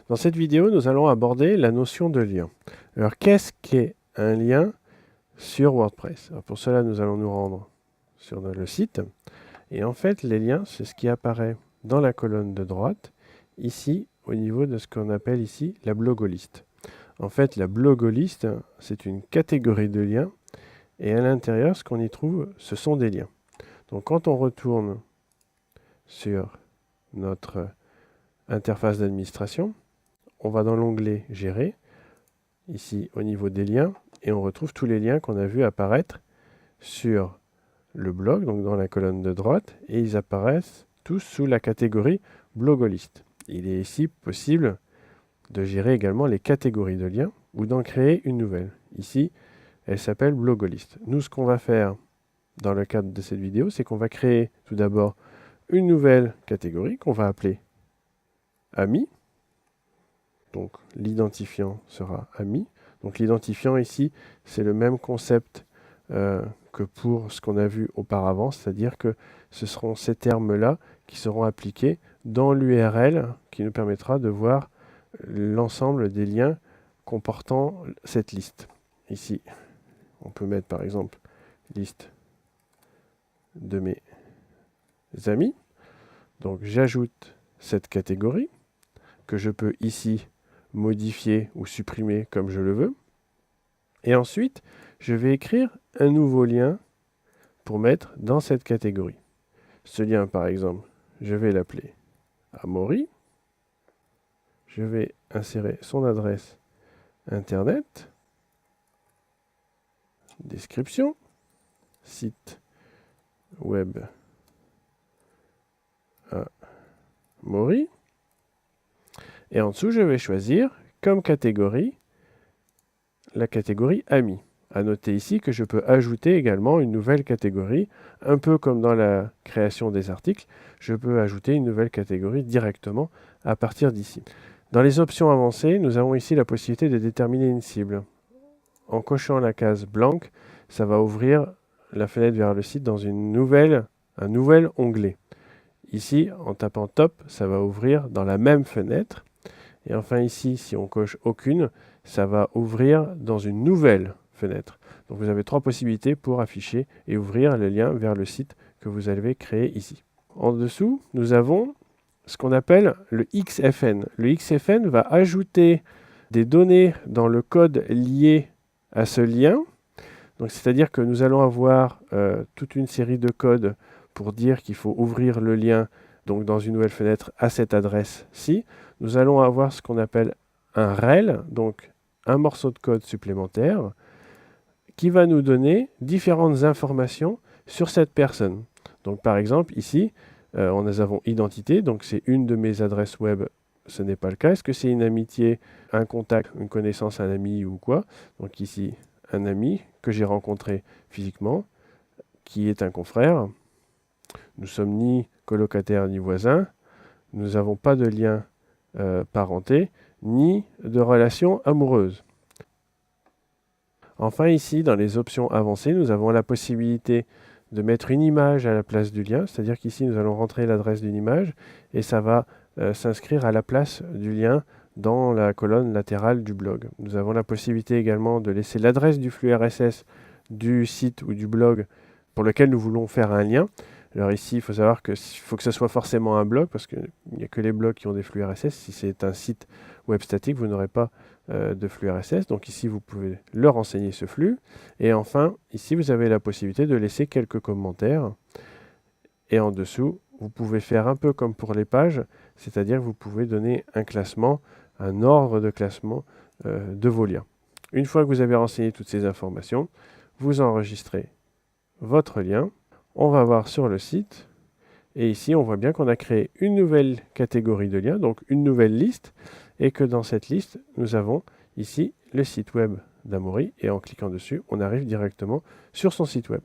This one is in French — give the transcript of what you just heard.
Dans cette vidéo, nous allons aborder la notion de lien. Alors, qu'est-ce qu'est un lien sur WordPress? Alors, pour cela, nous allons nous rendre sur le site. Et en fait, les liens, c'est ce qui apparaît dans la colonne de droite, ici, au niveau de ce qu'on appelle ici la blogoliste. En fait, la blogoliste, c'est une catégorie de liens. Et à l'intérieur, ce qu'on y trouve, ce sont des liens. Donc, quand on retourne sur notre interface d'administration, on va dans l'onglet Gérer, ici au niveau des liens, et on retrouve tous les liens qu'on a vus apparaître sur le blog, donc dans la colonne de droite, et ils apparaissent tous sous la catégorie Blogolist. Il est ici possible de gérer également les catégories de liens ou d'en créer une nouvelle. Ici, elle s'appelle Blogolist. Nous, ce qu'on va faire dans le cadre de cette vidéo, c'est qu'on va créer tout d'abord une nouvelle catégorie qu'on va appeler Amis. Donc l'identifiant sera Ami. Donc l'identifiant ici, c'est le même concept que pour ce qu'on a vu auparavant, c'est-à-dire que ce seront ces termes-là qui seront appliqués dans l'URL qui nous permettra de voir l'ensemble des liens comportant cette liste. Ici, on peut mettre par exemple liste de mes amis. Donc j'ajoute cette catégorie que je peux ici modifier ou supprimer comme je le veux. Et ensuite, je vais écrire un nouveau lien pour mettre dans cette catégorie. Ce lien, par exemple, je vais l'appeler Amaury. Je vais insérer son adresse Internet, description, site web Amaury. Et en dessous, je vais choisir comme catégorie la catégorie Amis. À noter ici que je peux ajouter également une nouvelle catégorie, un peu comme dans la création des articles, je peux ajouter une nouvelle catégorie directement à partir d'ici. Dans les options avancées, nous avons ici la possibilité de déterminer une cible. En cochant la case blanche, ça va ouvrir la fenêtre vers le site dans un nouvel onglet. Ici, en tapant Top, ça va ouvrir dans la même fenêtre. Et enfin ici, si on coche aucune, ça va ouvrir dans une nouvelle fenêtre. Donc vous avez trois possibilités pour afficher et ouvrir le lien vers le site que vous avez créé ici. En dessous, nous avons ce qu'on appelle le XFN. Le XFN va ajouter des données dans le code lié à ce lien. Donc c'est-à-dire que nous allons avoir toute une série de codes pour dire qu'il faut ouvrir le lien donc dans une nouvelle fenêtre à cette adresse-ci. Nous allons avoir ce qu'on appelle un rel, donc un morceau de code supplémentaire, qui va nous donner différentes informations sur cette personne. Donc par exemple, ici, nous avons identité, donc c'est une de mes adresses web, ce n'est pas le cas. Est-ce que c'est une amitié, un contact, une connaissance, un ami ou quoi? Donc ici, un ami que j'ai rencontré physiquement, qui est un confrère. Nous sommes ni colocataires ni voisins. Nous n'avons pas de lien parenté, ni de relation amoureuse. Enfin ici, dans les options avancées, nous avons la possibilité de mettre une image à la place du lien, c'est-à-dire qu'ici nous allons rentrer l'adresse d'une image et ça va s'inscrire à la place du lien dans la colonne latérale du blog. Nous avons la possibilité également de laisser l'adresse du flux RSS du site ou du blog pour lequel nous voulons faire un lien. Alors ici, il faut savoir qu'il faut que ce soit forcément un blog, parce qu'il n'y a que les blogs qui ont des flux RSS. Si c'est un site web statique, vous n'aurez pas de flux RSS. Donc ici, vous pouvez leur renseigner ce flux. Et enfin, ici, vous avez la possibilité de laisser quelques commentaires. Et en dessous, vous pouvez faire un peu comme pour les pages, c'est-à-dire que vous pouvez donner un classement, un ordre de classement de vos liens. Une fois que vous avez renseigné toutes ces informations, vous enregistrez votre lien. On va voir sur le site, et ici on voit bien qu'on a créé une nouvelle catégorie de liens, donc une nouvelle liste, et que dans cette liste, nous avons ici le site web d'Amaury, et en cliquant dessus, on arrive directement sur son site web.